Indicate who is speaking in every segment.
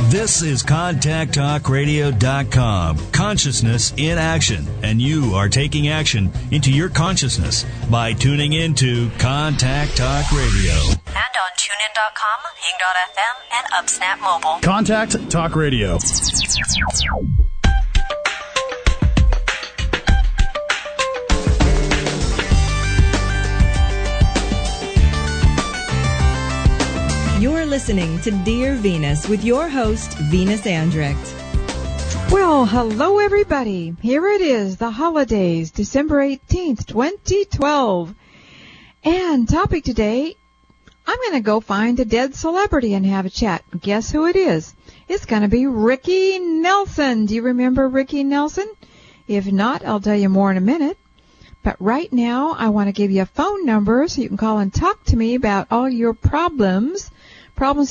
Speaker 1: This is ContactTalkRadio.com. Consciousness in action. And you are taking action into your consciousness by tuning into Contact Talk Radio.
Speaker 2: And on TuneIn.com, Hing.fm, and UpSnap Mobile.
Speaker 3: Contact Talk Radio.
Speaker 4: You're listening to Dear Venus with your host, Venus Andrecht.
Speaker 5: Well, hello everybody. Here it is, the holidays, December 18th, 2012. And topic today, I'm going to go find a dead celebrity and have a chat. Guess who it is? It's going to be Ricky Nelson. Do you remember Ricky Nelson? If not, I'll tell you more in a minute. But right now, I want to give you a phone number so you can call and talk to me about all your problems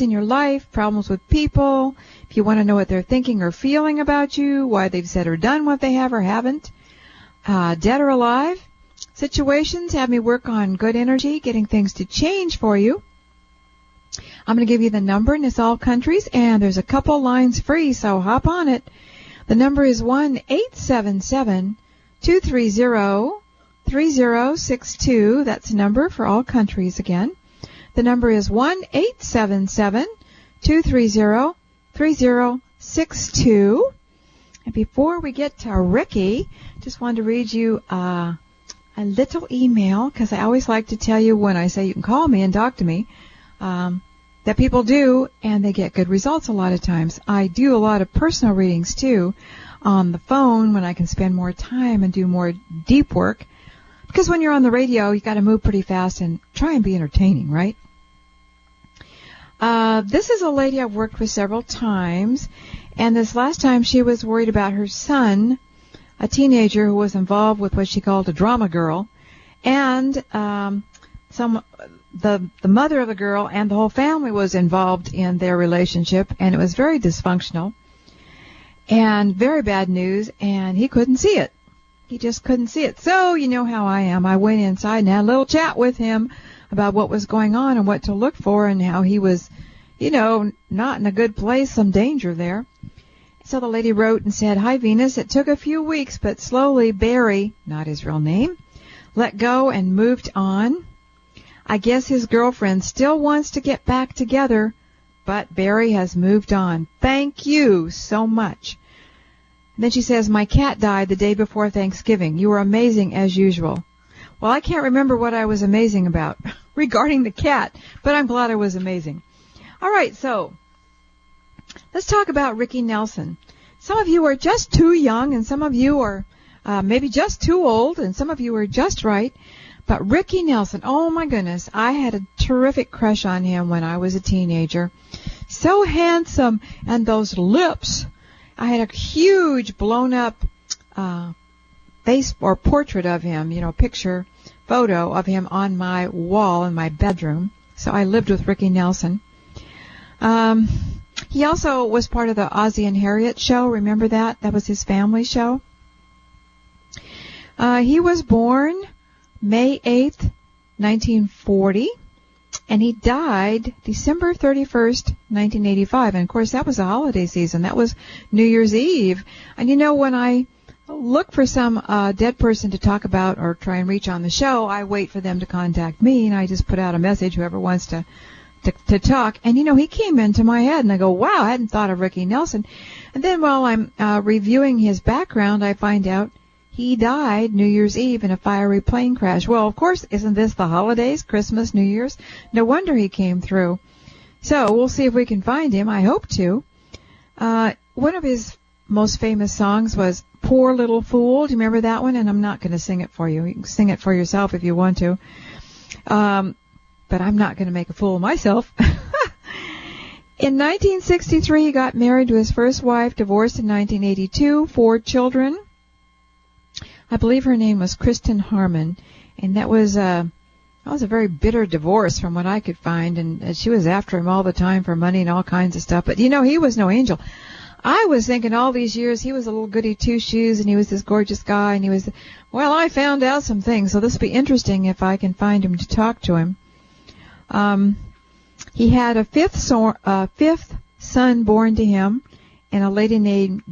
Speaker 5: in your life, problems with people. If you want to know what they're thinking or feeling about you, why they've said or done what they have or haven't, dead or alive, situations, have me work on good energy, getting things to change for you. I'm going to give you the number, and it's all countries, and there's a couple lines free, so hop on it. The number is 1-877-230-3062. That's the number for all countries again. The number is 1-877-230-3062. And before we get to Ricky, just wanted to read you a little email, because I always like to tell you when I say you can call me and talk to me, that people do, and they get good results a lot of times. I do a lot of personal readings, too, on the phone when I can spend more time and do more deep work. Because when you're on the radio, you got to move pretty fast and try and be entertaining, right? This is a lady I've worked with several times, and this last time she was worried about her son, a teenager who was involved with what she called a drama girl, and the mother of the girl and the whole family was involved in their relationship, and it was very dysfunctional and very bad news, and he couldn't see it. He just couldn't see it. So you know how I am. I went inside and had a little chat with him about what was going on and what to look for, and how he was, not in a good place, some danger there. So the lady wrote and said, "Hi, Venus. It took a few weeks, but slowly Barry," not his real name, "let go and moved on. I guess his girlfriend still wants to get back together, but Barry has moved on. Thank you so much." And then she says, "My cat died the day before Thanksgiving. You were amazing as usual." Well, I can't remember what I was amazing about regarding the cat, but I'm glad I was amazing. All right, so let's talk about Ricky Nelson. Some of you are just too young, and some of you are maybe just too old, and some of you are just right. But Ricky Nelson, oh my goodness, I had a terrific crush on him when I was a teenager. So handsome, and those lips. I had a huge blown-up face or portrait of him, photo of him on my wall in my bedroom. So I lived with Ricky Nelson. He also was part of the Ozzie and Harriet show. Remember that? That was his family show. He was born May 8th, 1940, and he died December 31st, 1985. And, of course, that was the holiday season. That was New Year's Eve. And, when I look for some dead person to talk about or try and reach on the show, I wait for them to contact me, and I just put out a message, whoever wants to talk. And, he came into my head, and I go, wow, I hadn't thought of Ricky Nelson. And then while I'm reviewing his background, I find out he died New Year's Eve in a fiery plane crash. Well, of course, isn't this the holidays, Christmas, New Year's? No wonder he came through. So we'll see if we can find him. I hope to. One of his most famous songs was Poor Little Fool. Do you remember that one? And I'm not going to sing it for you. You can sing it for yourself if you want to. But I'm not going to make a fool of myself. In 1963, he got married to his first wife, divorced in 1982, 4 children. I believe her name was Kristen Harmon, and that was a very bitter divorce from what I could find, and she was after him all the time for money and all kinds of stuff. But, he was no angel. I was thinking all these years he was a little goody two-shoes, and he was this gorgeous guy, and I found out some things, so this will be interesting if I can find him to talk to him. He had a fifth son born to him, and a lady named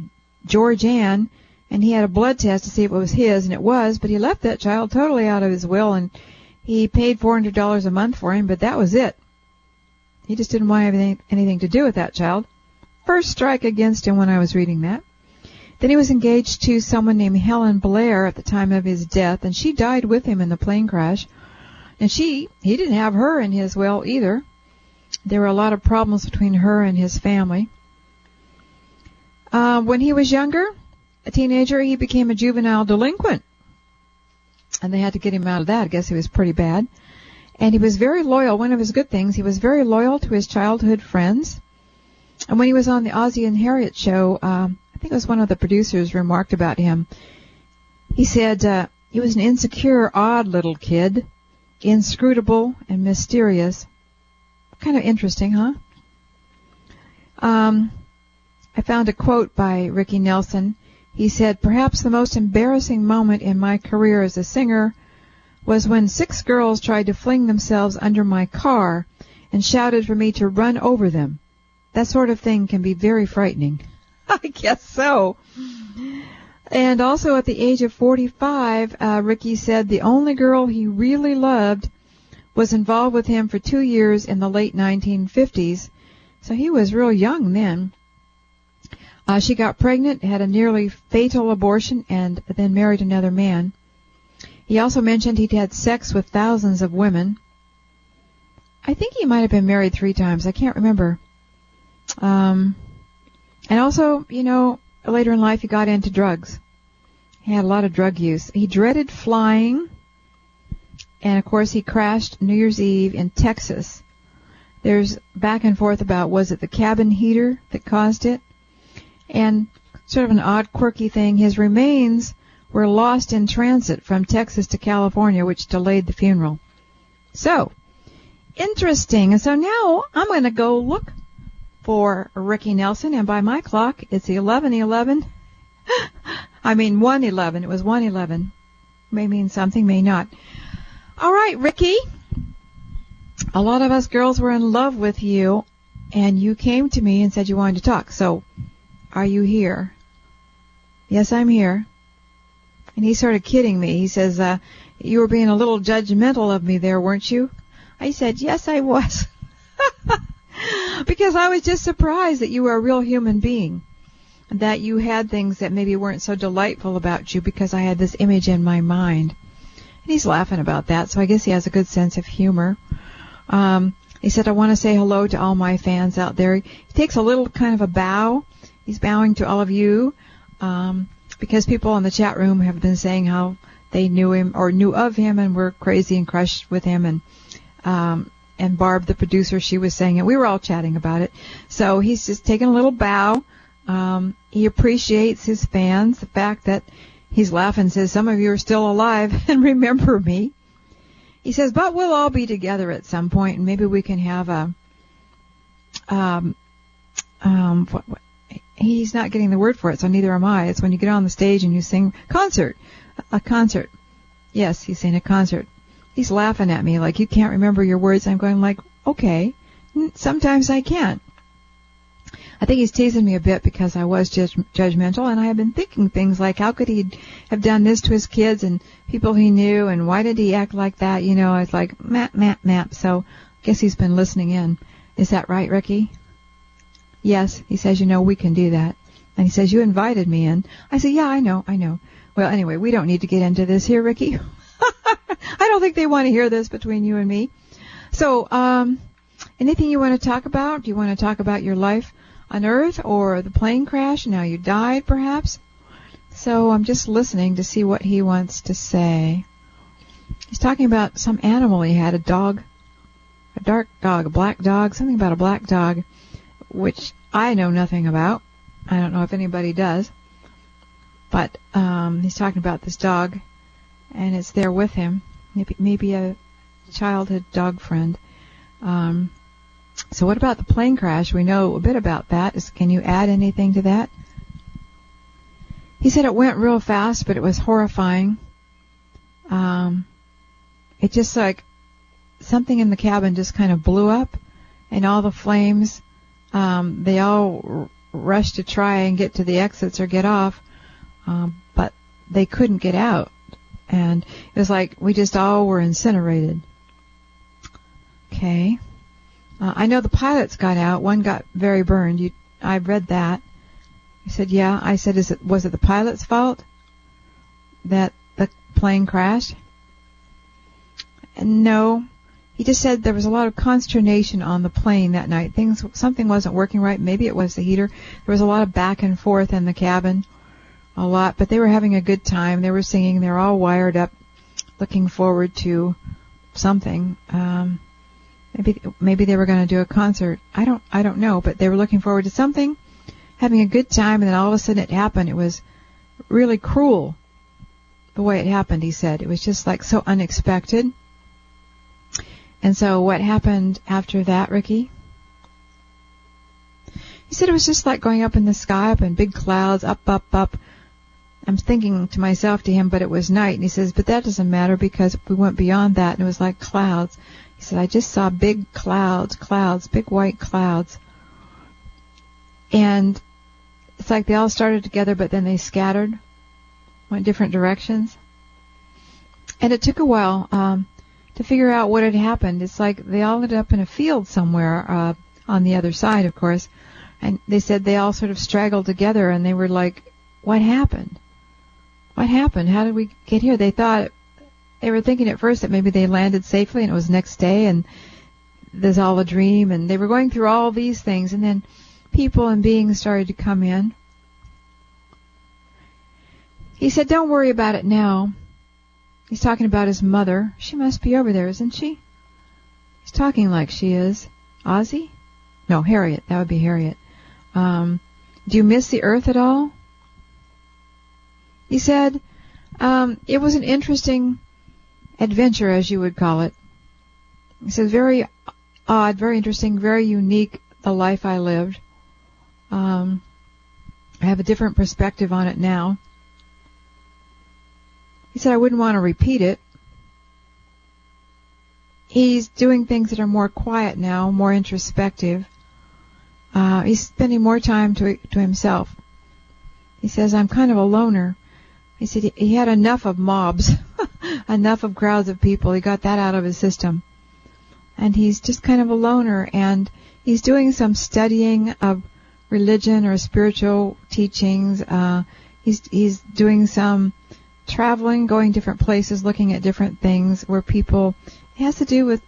Speaker 5: George Ann, and he had a blood test to see if it was his, and it was, but he left that child totally out of his will, and he paid $400 a month for him, but that was it. He just didn't want anything to do with that child. First strike against him when I was reading that. Then he was engaged to someone named Helen Blair at the time of his death, and she died with him in the plane crash. And he didn't have her in his will either. There were a lot of problems between her and his family. When he was younger, a teenager, he became a juvenile delinquent. And they had to get him out of that. I guess he was pretty bad. And he was very loyal. One of his good things, he was very loyal to his childhood friends. And when he was on the Ozzie and Harriet show, I think it was one of the producers remarked about him. He said he was an insecure, odd little kid, inscrutable and mysterious. Kind of interesting, huh? I found a quote by Ricky Nelson. He said, "Perhaps the most embarrassing moment in my career as a singer was when 6 girls tried to fling themselves under my car and shouted for me to run over them. That sort of thing can be very frightening." I guess so. And also at the age of 45, Ricky said the only girl he really loved was involved with him for 2 years in the late 1950s. So he was real young then. She got pregnant, had a nearly fatal abortion, and then married another man. He also mentioned he'd had sex with thousands of women. I think he might have been married 3 times. I can't remember. And also, later in life he got into drugs. He had a lot of drug use. He dreaded flying. And, of course, he crashed New Year's Eve in Texas. There's back and forth about, was it the cabin heater that caused it? And sort of an odd, quirky thing, his remains were lost in transit from Texas to California, which delayed the funeral. So, interesting. And so now I'm going to go look for Ricky Nelson, and by my clock, it's 11:11. I mean 1:11. It was 1:11. May mean something, may not. All right, Ricky. A lot of us girls were in love with you, and you came to me and said you wanted to talk. So, are you here? Yes, I'm here. And he's sort of kidding me. He says, you were being a little judgmental of me there, weren't you? I said, yes, I was. Because I was just surprised that you were a real human being. That you had things that maybe weren't so delightful about you because I had this image in my mind. And he's laughing about that, so I guess he has a good sense of humor. He said, I want to say hello to all my fans out there. He takes a little kind of a bow. He's bowing to all of you because people in the chat room have been saying how they knew him or knew of him and were crazy and crushed with him. And Barb, the producer, she was saying it. We were all chatting about it. So he's just taking a little bow. He appreciates his fans, the fact that he's laughing, says, some of you are still alive and remember me. He says, but we'll all be together at some point, and maybe we can have he's not getting the word for it, so neither am I. It's when you get on the stage and you sing a concert. Yes, he's saying a concert. He's laughing at me like, you can't remember your words. I'm going like, okay, sometimes I can't. I think he's teasing me a bit because I was judgmental, and I have been thinking things like, how could he have done this to his kids and people he knew, and why did he act like that? I was like, map. So I guess he's been listening in. Is that right, Ricky? Yes, he says, we can do that. And he says, you invited me in. I said, yeah, I know. Well, anyway, we don't need to get into this here, Ricky. I don't think they want to hear this between you and me. So, anything you want to talk about? Do you want to talk about your life on Earth or the plane crash and how you died, perhaps? So I'm just listening to see what he wants to say. He's talking about some animal he had, a dog, a dark dog, a black dog, something about a black dog, which I know nothing about. I don't know if anybody does. But he's talking about this dog, and it's there with him, maybe a childhood dog friend. So what about the plane crash? We know a bit about that. Can you add anything to that? He said it went real fast, but it was horrifying. It just like something in the cabin just kind of blew up, and all the flames They all rushed to try and get to the exits or get off, but they couldn't get out. And it was like we just all were incinerated. Okay. I know the pilots got out. One got very burned. I read that. He said, yeah. I said, was it the pilot's fault that the plane crashed? And no. He just said there was a lot of consternation on the plane that night. Something wasn't working right. Maybe it was the heater. There was a lot of back and forth in the cabin. A lot. But they were having a good time. They were singing. They were all wired up, looking forward to something. Maybe they were going to do a concert. I don't know. But they were looking forward to something, having a good time, and then all of a sudden it happened. It was really cruel the way it happened, he said. It was just like so unexpected. And so what happened after that, Ricky? He said it was just like going up in the sky, up in big clouds, up, up, up. I'm thinking to myself to him, but it was night. And he says, but that doesn't matter because we went beyond that, and it was like clouds. He said, I just saw big clouds, big white clouds. And it's like they all started together, but then they scattered, went different directions. And it took a while to figure out what had happened. It's like they all ended up in a field somewhere on the other side, of course. And they said they all sort of straggled together, and they were like, what happened? What happened? How did we get here? They were thinking at first that maybe they landed safely and it was next day and there's all a dream, and they were going through all these things, and then people and beings started to come in. He said, don't worry about it now. He's talking about his mother. She must be over there, isn't she? He's talking like she is. Ozzy? No, Harriet. That would be Harriet. Do you miss the earth at all? He said, it was an interesting adventure, as you would call it. He said, very odd, very interesting, very unique, the life I lived. I have a different perspective on it now. He said, I wouldn't want to repeat it. He's doing things that are more quiet now, more introspective. He's spending more time to himself. He says, I'm kind of a loner. He said he had enough of mobs, enough of crowds of people. He got that out of his system. And he's just kind of a loner, and he's doing some studying of religion or spiritual teachings. He's doing some traveling, going different places, looking at different things where people, it has to do with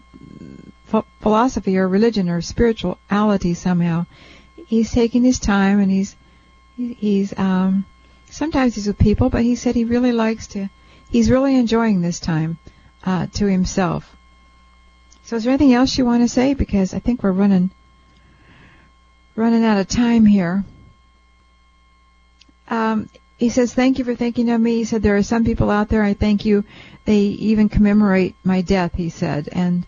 Speaker 5: philosophy or religion or spirituality somehow. He's taking his time, and he's sometimes he's with people, but he said he really he's really enjoying this time to himself. So is there anything else you want to say? Because I think we're running out of time here. He says, thank you for thinking of me. He said, there are some people out there, I thank you. They even commemorate my death, he said, and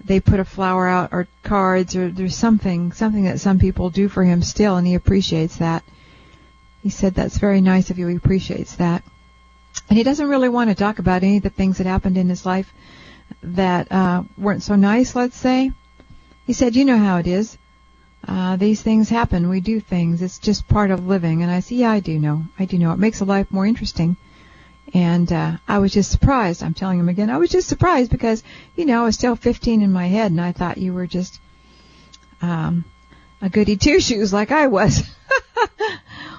Speaker 5: they put a flower out or cards, or there's something that some people do for him still, and he appreciates that. He said, that's very nice of you. He appreciates that. And he doesn't really want to talk about any of the things that happened in his life that weren't so nice, let's say. He said, you know how it is. These things happen. We do things. It's just part of living. And I said, yeah, I do know. It makes a life more interesting. And I was just surprised. I'm telling him again, I was just surprised because, I was still 15 in my head, and I thought you were just a goody two-shoes like I was.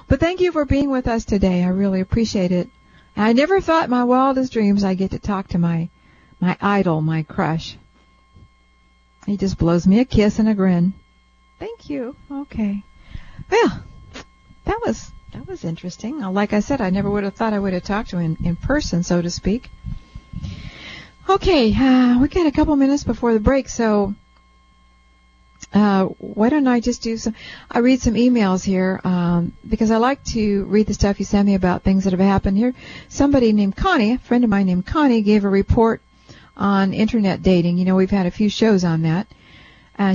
Speaker 5: But thank you for being with us today. I really appreciate it. And I never thought in my wildest dreams I'd get to talk to my idol, my crush. He just blows me a kiss and a grin. Thank you. Okay. Well, that was interesting. Like I said, I never would have thought I would have talked to him in person, so to speak. Okay, we got a couple minutes before the break, so why don't I just I read some emails here, because I like to read the stuff you send me about things that have happened here. Somebody named Connie, a friend of mine named Connie, gave a report on internet dating. We've had a few shows on that.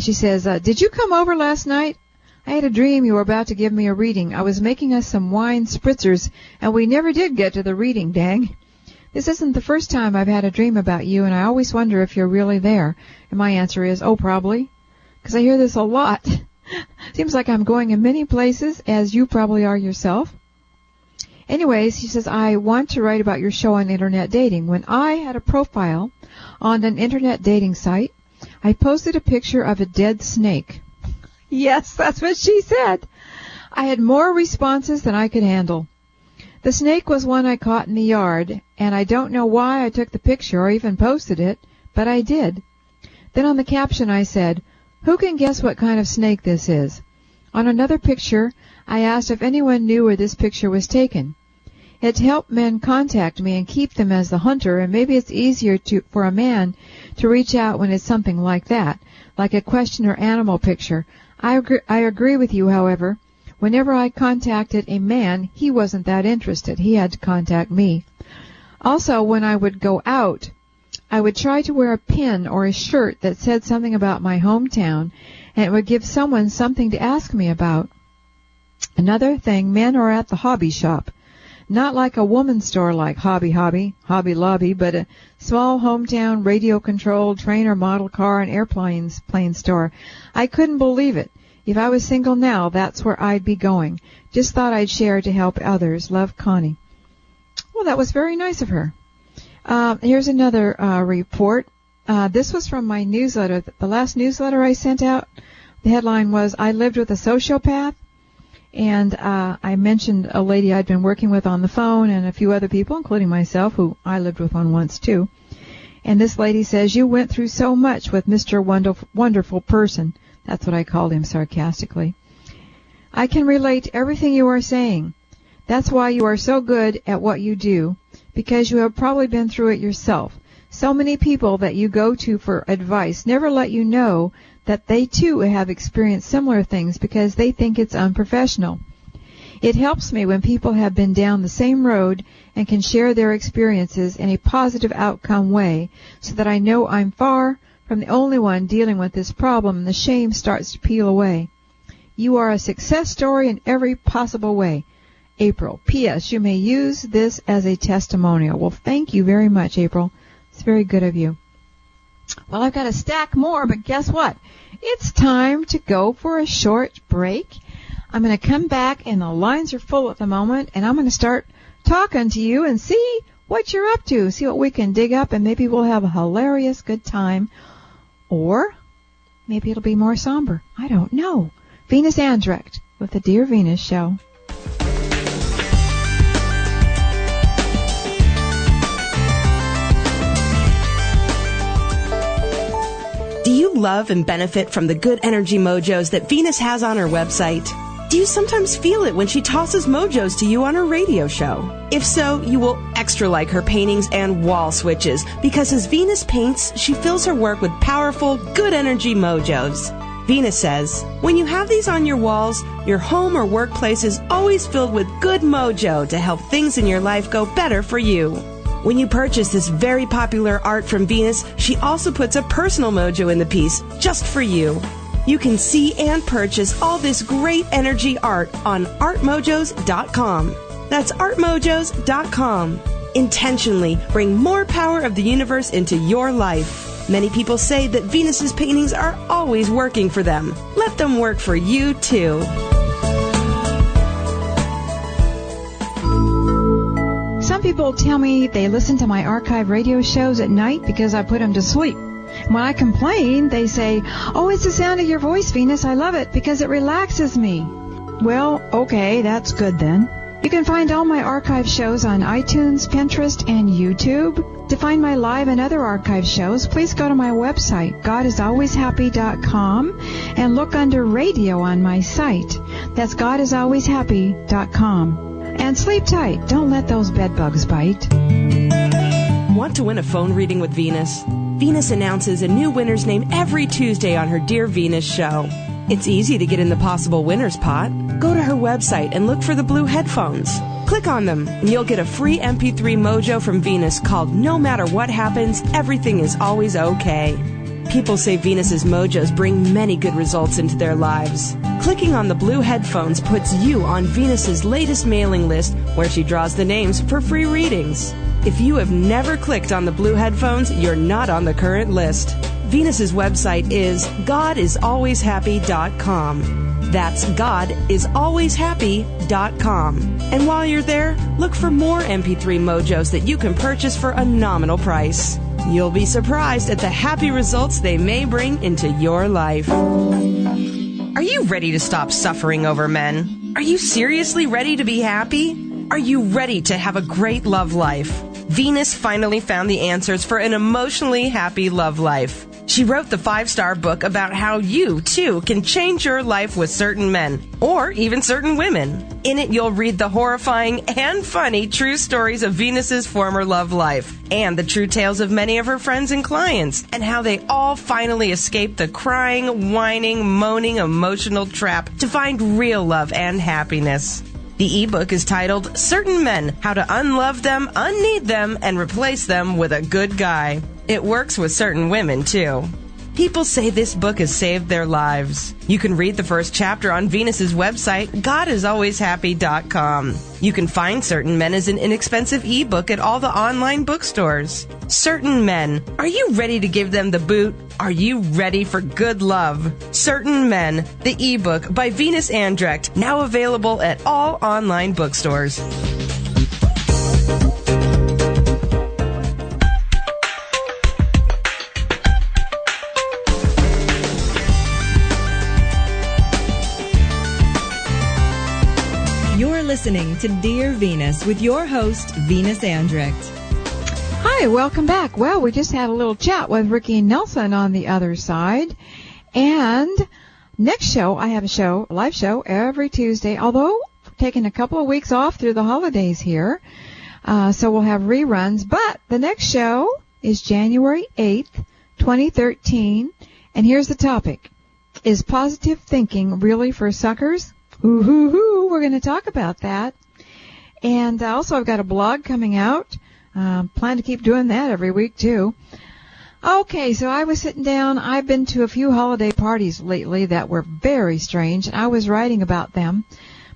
Speaker 5: She says, did you come over last night? I had a dream you were about to give me a reading. I was making us some wine spritzers, and we never did get to the reading, dang. This isn't the first time I've had a dream about you, and I always wonder if you're really there. And my answer is, oh, probably. Because I hear this a lot. Seems like I'm going in many places, as you probably are yourself. Anyways, he says, I want to write about your show on internet dating. When I had a profile on an internet dating site, I posted a picture of a dead snake. Yes, that's what she said. I had more responses than I could handle. The snake was one I caught in the yard, and I don't know why I took the picture or even posted it, but I did. Then on the caption I said, who can guess what kind of snake this is? On another picture, I asked if anyone knew where this picture was taken. It helped men contact me and keep them as the hunter, and maybe it's easier for a man to reach out when it's something like that, like a question or animal picture. I agree with you, however. Whenever I contacted a man, he wasn't that interested. He had to contact me. Also, when I would go out, I would try to wear a pin or a shirt that said something about my hometown, and it would give someone something to ask me about. Another thing, men are at the hobby shop. Not like a woman's store like Hobby Lobby, but a small hometown radio-controlled trainer model car and plane store. I couldn't believe it. If I was single now, that's where I'd be going. Just thought I'd share to help others. Love, Connie. Well, that was very nice of her. Here's another report. This was from my newsletter. The last newsletter I sent out, the headline was, I lived with a sociopath. And I mentioned a lady I'd been working with on the phone and a few other people, including myself, who I lived with one once too. And this lady says, you went through so much with Mr. Wonderful Person. That's what I called him sarcastically. I can relate to everything you are saying. That's why you are so good at what you do, because you have probably been through it yourself. So many people that you go to for advice never let you know that they too have experienced similar things because they think it's unprofessional. It helps me when people have been down the same road and can share their experiences in a positive outcome way, so that I know I'm far from the only one dealing with this problem and the shame starts to peel away. You are a success story in every possible way. April. P.S. You may use this as a testimonial. Well, thank you very much, April. It's very good of you. Well, I've got a stack more, but guess what? It's time to go for a short break. I'm going to come back, and the lines are full at the moment, and I'm going to start talking to you and see what you're up to, see what we can dig up, and maybe we'll have a hilarious good time. Or maybe it'll be more somber. I don't know. Venus Andrecht with the Dear Venus Show.
Speaker 3: Do you love and benefit from the good energy mojos that Venus has on her website? Do you sometimes feel it when she tosses mojos to you on her radio show? If so, you will extra like her paintings and wall switches, because as Venus paints, she fills her work with powerful, good energy mojos. Venus says, when you have these on your walls, your home or workplace is always filled with good mojo to help things in your life go better for you. When you purchase this very popular art from Venus, she also puts a personal mojo in the piece just for you. You can see and purchase all this great energy art on artmojos.com. That's artmojos.com. Intentionally bring more power of the universe into your life. Many people say that Venus's paintings are always working for them. Let them work for you too.
Speaker 5: Some people tell me they listen to my archive radio shows at night because I put them to sleep. When I complain, they say, oh, it's the sound of your voice, Venus. I love it because it relaxes me. Well, okay, that's good then. You can find all my archive shows on iTunes, Pinterest, and YouTube. To find my live and other archive shows, please go to my website, GodIsAlwaysHappy.com, and look under radio on my site. That's GodIsAlwaysHappy.com. And sleep tight. Don't let those bed bugs bite.
Speaker 3: Want to win a phone reading with Venus? Venus announces a new winner's name every Tuesday on her Dear Venus show. It's easy to get in the possible winner's pot. Go to her website and look for the blue headphones. Click on them, and you'll get a free MP3 mojo from Venus called No Matter What Happens, Everything Is Always Okay. People say Venus's mojos bring many good results into their lives. Clicking on the blue headphones puts you on Venus's latest mailing list, where she draws the names for free readings. If you have never clicked on the blue headphones, you're not on the current list. Venus's website is godisalwayshappy.com. That's godisalwayshappy.com. And while you're there, look for more MP3 Mojos that you can purchase for a nominal price. You'll be surprised at the happy results they may bring into your life. Are you ready to stop suffering over men? Are you seriously ready to be happy? Are you ready to have a great love life? Venus finally found the answers for an emotionally happy love life. She wrote the 5-star book about how you, too, can change your life with certain men, or even certain women. In it, you'll read the horrifying and funny true stories of Venus's former love life, and the true tales of many of her friends and clients, and how they all finally escaped the crying, whining, moaning, emotional trap to find real love and happiness. The ebook is titled Certain Men, How to Unlove Them, Unneed Them, and Replace Them with a Good Guy. It works with certain women, too. People say this book has saved their lives. You can read the first chapter on Venus's website, godisalwayshappy.com. You can find Certain Men as an inexpensive ebook at all the online bookstores. Certain Men. Are you ready to give them the boot? Are you ready for good love? Certain Men, the ebook by Venus Andrecht, now available at all online bookstores.
Speaker 4: You're listening to Dear Venus with your host, Venus Andrecht.
Speaker 5: Hi, welcome back. Well, we just had a little chat with Ricky Nelson on the other side. And next show, I have a live show every Tuesday, although taking a couple of weeks off through the holidays here. So we'll have reruns. But the next show is January 8th, 2013. And here's the topic. Is positive thinking really for suckers? Ooh, we're going to talk about that. And also I've got a blog coming out. Plan to keep doing that every week, too. Okay, so I was sitting down. I've been to a few holiday parties lately that were very strange, and I was writing about them.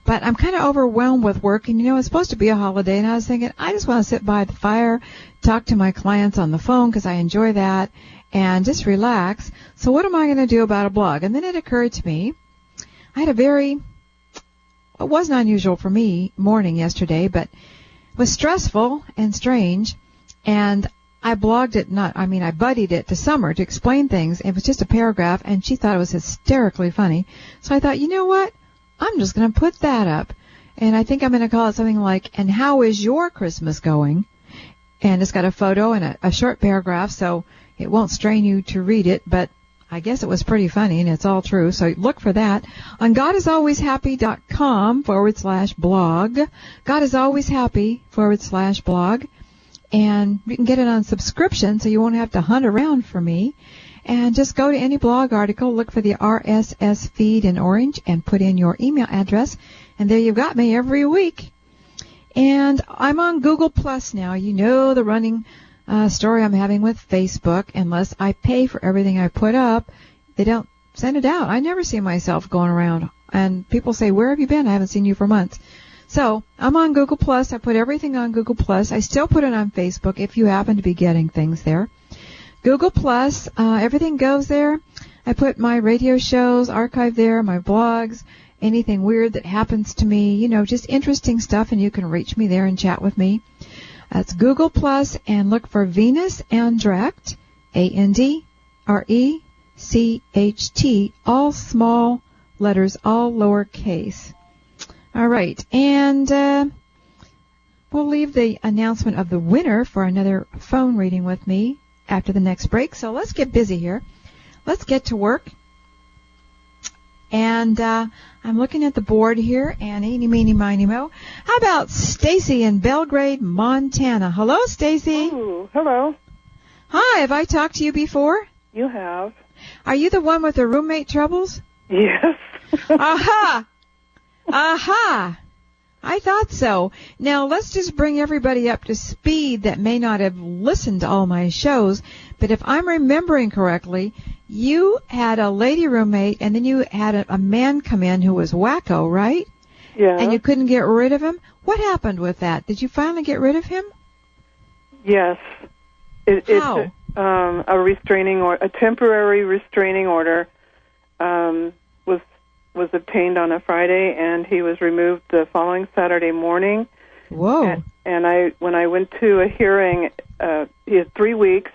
Speaker 5: But I'm kind of overwhelmed with work, and, it's supposed to be a holiday, and I was thinking, I just want to sit by the fire, talk to my clients on the phone, because I enjoy that, and just relax. So what am I going to do about a blog? And then it occurred to me, I had it wasn't unusual for me morning yesterday, but was stressful and strange, and I blogged it, I buddied it to Summer to explain things. It was just a paragraph, and she thought it was hysterically funny. So I thought, you know what? I'm just going to put that up, and I think I'm going to call it something like, and how is your Christmas going? And it's got a photo and a short paragraph, so it won't strain you to read it, but I guess it was pretty funny, and it's all true, so look for that on godisalwayshappy.com/blog, godisalwayshappy/blog, and you can get it on subscription, so you won't have to hunt around for me, and just go to any blog article, look for the RSS feed in orange, and put in your email address, and there you've got me every week. And I'm on Google Plus now. You know the running story I'm having with Facebook. Unless I pay for everything I put up, they don't send it out. I never see myself going around, and people say, where have you been? I haven't seen you for months. So I'm on Google Plus. I put everything on Google Plus. I still put it on Facebook if you happen to be getting things there. Google Plus, everything goes there. I put my radio shows archived there, my blogs, anything weird that happens to me, just interesting stuff, and you can reach me there and chat with me. That's Google Plus, and look for Venus Andrecht, ANDRECHT, all small letters, all lowercase. All right, and we'll leave the announcement of the winner for another phone reading with me after the next break. So let's get busy here. Let's get to work. And I'm looking at the board here, and eeny, meeny, miny, mo. How about Stacy in Belgrade, Montana? Hello, Stacy.
Speaker 6: Oh, hello.
Speaker 5: Hi, have I talked to you before?
Speaker 6: You have.
Speaker 5: Are you the one with the roommate troubles?
Speaker 6: Yes.
Speaker 5: Aha! Aha! I thought so. Now, let's just bring everybody up to speed that may not have listened to all my shows, but if I'm remembering correctly, you had a lady roommate, and then you had a man come in who was wacko, right?
Speaker 6: Yeah.
Speaker 5: And you couldn't get rid of him? What happened with that? Did you finally get rid of him?
Speaker 6: Yes.
Speaker 5: How?
Speaker 6: a temporary restraining order was obtained on a Friday, and he was removed the following Saturday morning.
Speaker 5: Whoa!
Speaker 6: And when I went to a hearing, he had 3 weeks,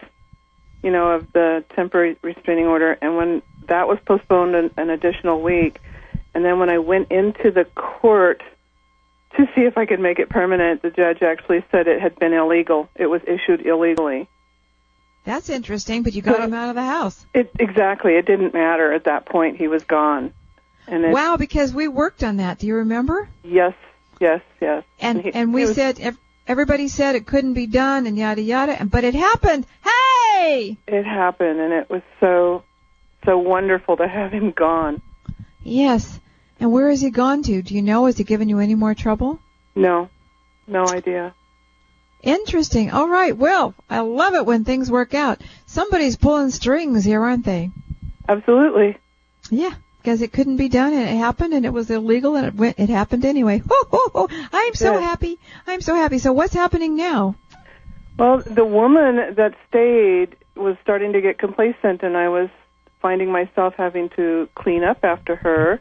Speaker 6: of the temporary restraining order, and when that was postponed an additional week, and then when I went into the court to see if I could make it permanent, the judge actually said it had been illegal. It was issued illegally.
Speaker 5: That's interesting, but you got him out of the house.
Speaker 6: Exactly. It didn't matter at that point. He was gone. And
Speaker 5: wow, because we worked on that. Do you remember?
Speaker 6: Yes.
Speaker 5: And we said, everybody said it couldn't be done and yada yada, but it happened. Hey!
Speaker 6: It happened, and it was so wonderful to have him gone.
Speaker 5: Yes. And where has he gone to? Do you know? Has he given you any more trouble?
Speaker 6: No idea.
Speaker 5: Interesting. All right. Well, I love it when things work out. Somebody's pulling strings here, aren't they?
Speaker 6: Absolutely.
Speaker 5: Yeah, because it couldn't be done, and it happened, and it was illegal, and it happened anyway. I'm so happy. I'm so happy. So what's happening now?
Speaker 6: Well, the woman that stayed was starting to get complacent, and I was finding myself having to clean up after her.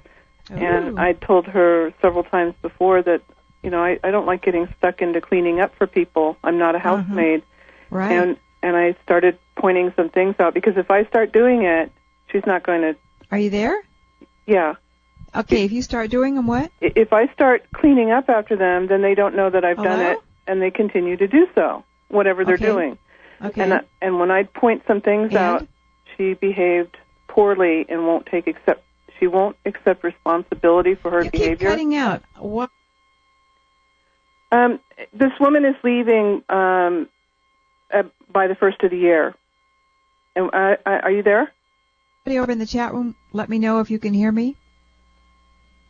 Speaker 5: Ooh.
Speaker 6: And I told her several times before that, I don't like getting stuck into cleaning up for people. I'm not a housemaid.
Speaker 5: Right.
Speaker 6: And I started pointing some things out, because if I start doing it, she's not going to...
Speaker 5: Are you there?
Speaker 6: Yeah.
Speaker 5: Okay, if you start doing them, what?
Speaker 6: If I start cleaning up after them, then they don't know that I've done it, and they continue to do so, whatever they're doing.
Speaker 5: Okay.
Speaker 6: And when I point some things out, she behaved poorly and she won't accept responsibility for her behavior.
Speaker 5: You keep cutting out. What?
Speaker 6: This woman is leaving by the first of the year. And are you there?
Speaker 5: Somebody over in the chat room, let me know if you can hear me.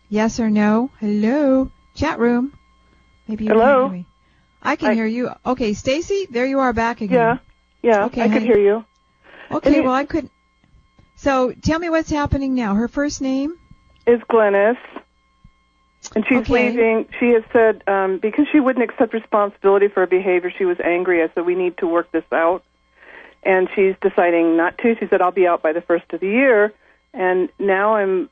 Speaker 5: Yes or no? Hello? Chat room. Maybe you can hear me. I can hear you. Okay, Stacy, there you are back again.
Speaker 6: Yeah,
Speaker 5: okay,
Speaker 6: I can hear you.
Speaker 5: Okay, well, I couldn't. So tell me what's happening now. Her first name?
Speaker 6: Is Glennis. And she's leaving. She has said, because she wouldn't accept responsibility for her behavior, she was angry. I said, we need to work this out. And she's deciding not to. She said, I'll be out by the first of the year. And now I'm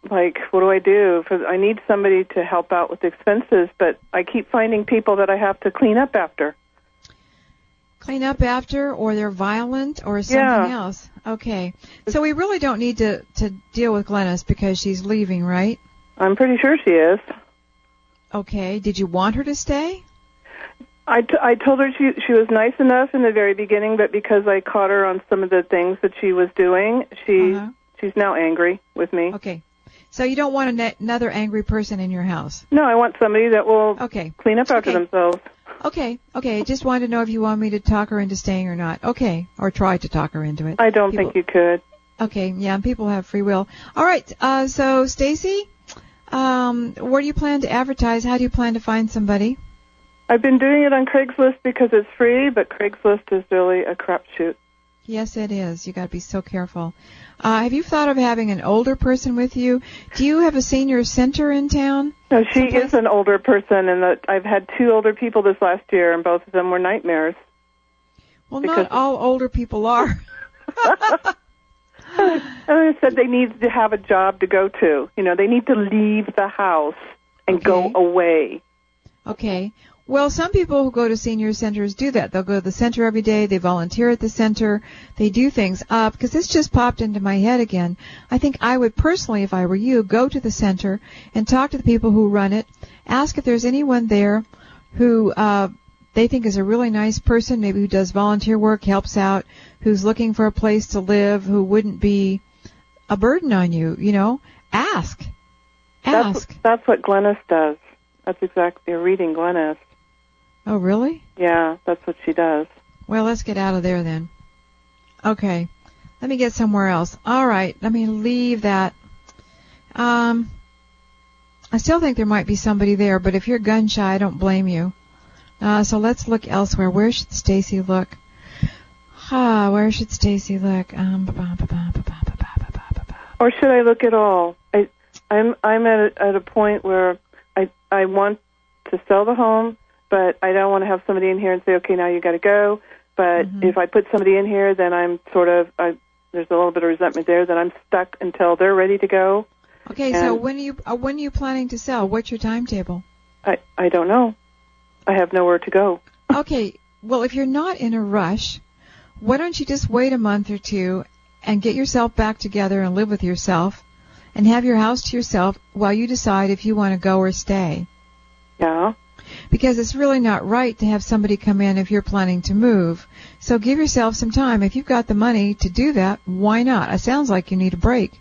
Speaker 6: like, what do I do? I need somebody to help out with expenses, but I keep finding people that I have to clean up after.
Speaker 5: Clean up after, or they're violent, or something else. Okay. So we really don't need to deal with Glennis because she's leaving, right?
Speaker 6: I'm pretty sure she is.
Speaker 5: Okay. Did you want her to stay?
Speaker 6: I told her she was nice enough in the very beginning, but because I caught her on some of the things that she was doing, she's now angry with me.
Speaker 5: Okay. So you don't want another angry person in your house?
Speaker 6: No, I want somebody that will clean up after themselves.
Speaker 5: Okay. I just wanted to know if you want me to talk her into staying or not. Okay. Or try to talk her into it.
Speaker 6: I don't think you could.
Speaker 5: Okay. Yeah, people have free will. All right. So, Stacy, where do you plan to advertise? How do you plan to find somebody?
Speaker 6: I've been doing it on Craigslist because it's free, but Craigslist is really a crapshoot.
Speaker 5: Yes, it is. You got to be so careful. Have you thought of having an older person with you? Do you have a senior center in town?
Speaker 6: No, she is an older person, and I've had 2 older people this last year, and both of them were nightmares.
Speaker 5: Well, not all older people are.
Speaker 6: And I said they need to have a job to go to. They need to leave the house and go away.
Speaker 5: Okay. Well, some people who go to senior centers do that. They'll go to the center every day. They volunteer at the center. They do things. Because this just popped into my head again. I think I would personally, if I were you, go to the center and talk to the people who run it. Ask if there's anyone there who they think is a really nice person, maybe who does volunteer work, helps out, who's looking for a place to live, who wouldn't be a burden on you, Ask.
Speaker 6: That's what Glennis does. That's exactly, you're reading Glennis.
Speaker 5: Oh, really?
Speaker 6: Yeah, that's what she does.
Speaker 5: Well, let's get out of there then. Okay. Let me get somewhere else. All right. Let me leave that. I still think there might be somebody there, but if you're gun shy, I don't blame you. So let's look elsewhere. Where should Stacy look? Where should Stacy look?
Speaker 6: Or should I look at all? I'm at a point where I want to sell the home, but I don't want to have somebody in here and say, okay, now you got to go. But if I put somebody in here, then I'm there's a little bit of resentment there. Then I'm stuck until they're ready to go.
Speaker 5: Okay, so when are you planning to sell? What's your timetable?
Speaker 6: I don't know. I have nowhere to go.
Speaker 5: Okay, well, if you're not in a rush, why don't you just wait a month or two and get yourself back together and live with yourself and have your house to yourself while you decide if you want to go or stay?
Speaker 6: Yeah.
Speaker 5: Because it's really not right to have somebody come in if you're planning to move. So give yourself some time. If you've got the money to do that, why not? It sounds like you need a break.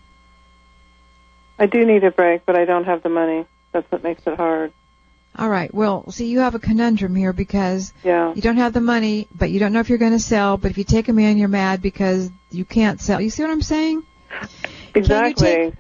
Speaker 6: I do need a break, but I don't have the money. That's what makes it hard.
Speaker 5: All right. Well, see, you have a conundrum here because you don't have the money, but you don't know if you're going to sell. But if you take them in, you're mad because you can't sell. You see what I'm saying?
Speaker 6: Exactly.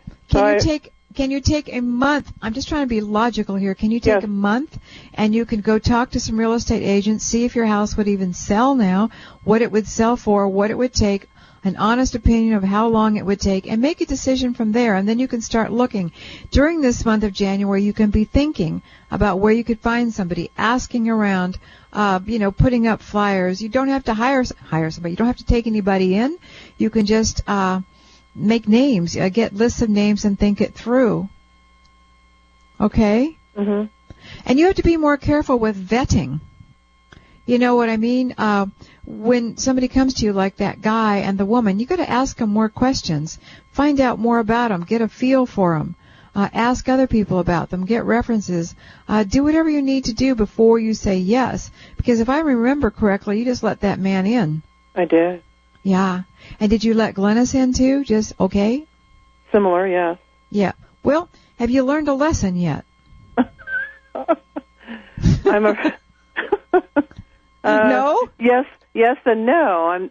Speaker 5: Can you take a month? I'm just trying to be logical here. Can you take a month and you can go talk to some real estate agents, see if your house would even sell now, what it would sell for, what it would take, an honest opinion of how long it would take, and make a decision from there. And then you can start looking. During this month of January, you can be thinking about where you could find somebody, asking around, putting up flyers. You don't have to hire somebody. You don't have to take anybody in. You can just make names, get lists of names and think it through. Okay?
Speaker 6: Mm-hmm.
Speaker 5: And you have to be more careful with vetting. You know what I mean? When somebody comes to you like that guy and the woman, you got to ask them more questions. Find out more about them. Get a feel for them. Ask other people about them. Get references. Do whatever you need to do before you say yes. Because if I remember correctly, you just let that man in.
Speaker 6: I did.
Speaker 5: Yeah. And did you let Glennis in too? Just okay?
Speaker 6: Similar, yeah.
Speaker 5: Yeah. Well, have you learned a lesson yet? No?
Speaker 6: Yes and no.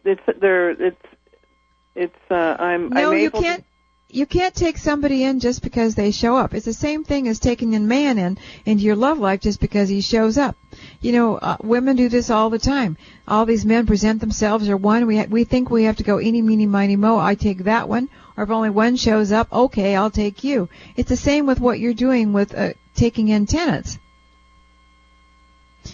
Speaker 5: You can't take somebody in just because they show up. It's the same thing as taking a man into your love life just because he shows up. Women do this all the time. All these men present themselves, or one, we think we have to go eeny, meeny, miny, mo, I take that one. Or if only one shows up, okay, I'll take you. It's the same with what you're doing with taking in tenants.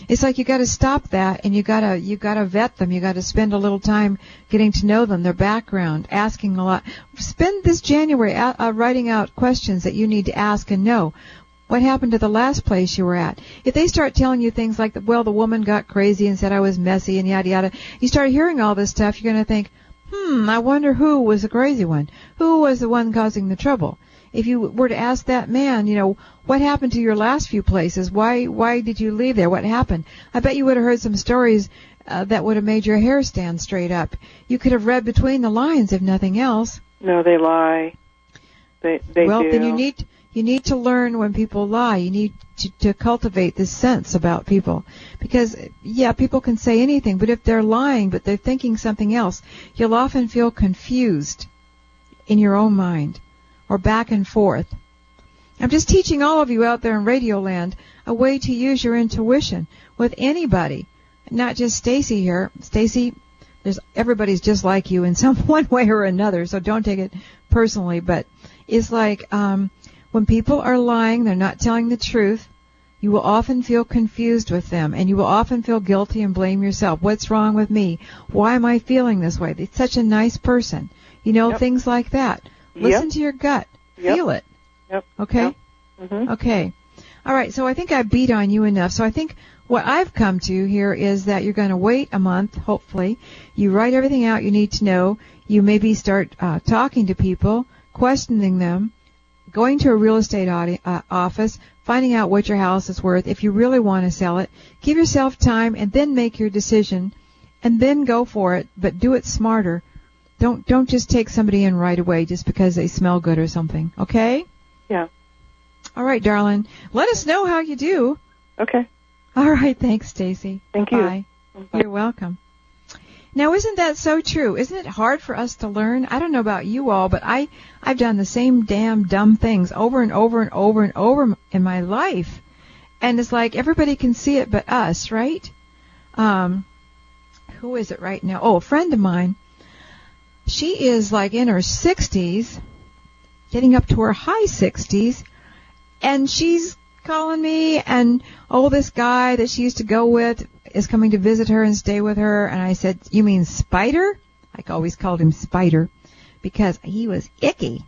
Speaker 5: It's like you got to stop that, and you got to vet them. You got to spend a little time getting to know them, their background, asking a lot. Spend this January writing out questions that you need to ask and know. What happened to the last place you were at? If they start telling you things like, the woman got crazy and said I was messy and yada yada, you start hearing all this stuff, you're going to think, I wonder who was the crazy one. Who was the one causing the trouble? If you were to ask that man, what happened to your last few places? Why did you leave there? What happened? I bet you would have heard some stories that would have made your hair stand straight up. You could have read between the lines, if nothing else.
Speaker 6: No, they lie. They
Speaker 5: well,
Speaker 6: do.
Speaker 5: Then you need to learn when people lie. You need to cultivate this sense about people. Because, people can say anything, but if they're lying, but they're thinking something else, you'll often feel confused in your own mind. Or back and forth. I'm just teaching all of you out there in Radio Land a way to use your intuition with anybody, not just Stacy here. Stacy, everybody's just like you in some one way or another, so don't take it personally. But it's like when people are lying, they're not telling the truth. You will often feel confused with them, and you will often feel guilty and blame yourself. What's wrong with me? Why am I feeling this way? It's such a nice person. Things like that. Listen to your gut. Feel it.
Speaker 6: Yep.
Speaker 5: Okay?
Speaker 6: Yep. Mm-hmm.
Speaker 5: Okay. All right, so I think I beat on you enough. So I think what I've come to here is that you're going to wait a month, hopefully. You write everything out you need to know. You maybe start talking to people, questioning them, going to a real estate office, finding out what your house is worth. If you really want to sell it, give yourself time and then make your decision and then go for it, but do it smarter. Don't just take somebody in right away just because they smell good or something, okay?
Speaker 6: Yeah.
Speaker 5: All right, darling. Let us know how you do.
Speaker 6: Okay.
Speaker 5: All right, thanks, Stacy.
Speaker 6: Thank you.
Speaker 5: Bye. You're welcome. Now, isn't that so true? Isn't it hard for us to learn? I don't know about you all, but I've done the same damn dumb things over and over and over and over in my life. And it's like everybody can see it but us, right? Who is it right now? Oh, a friend of mine. She is like in her 60s, getting up to her high 60s, and she's calling me, and this guy that she used to go with, is coming to visit her and stay with her. And I said, you mean Spider? I always called him Spider because he was icky.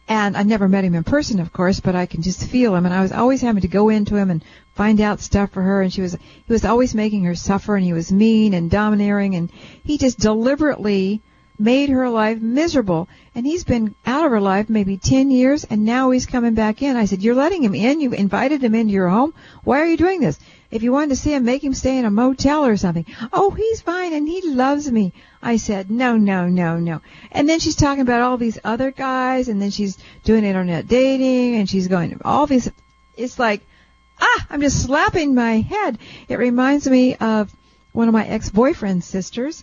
Speaker 5: And I never met him in person, of course, but I can just feel him. And I was always having to go into him and find out stuff for her. And he was always making her suffer, and he was mean and domineering. And he just deliberately made her life miserable. And he's been out of her life maybe 10 years, and now he's coming back in. I said, you're letting him in? You invited him into your home? Why are you doing this? If you wanted to see him, make him stay in a motel or something. Oh, he's fine, and he loves me. I said, no. And then she's talking about all these other guys, and then she's doing internet dating, and she's going all these. It's like, I'm just slapping my head. It reminds me of one of my ex-boyfriend's sisters.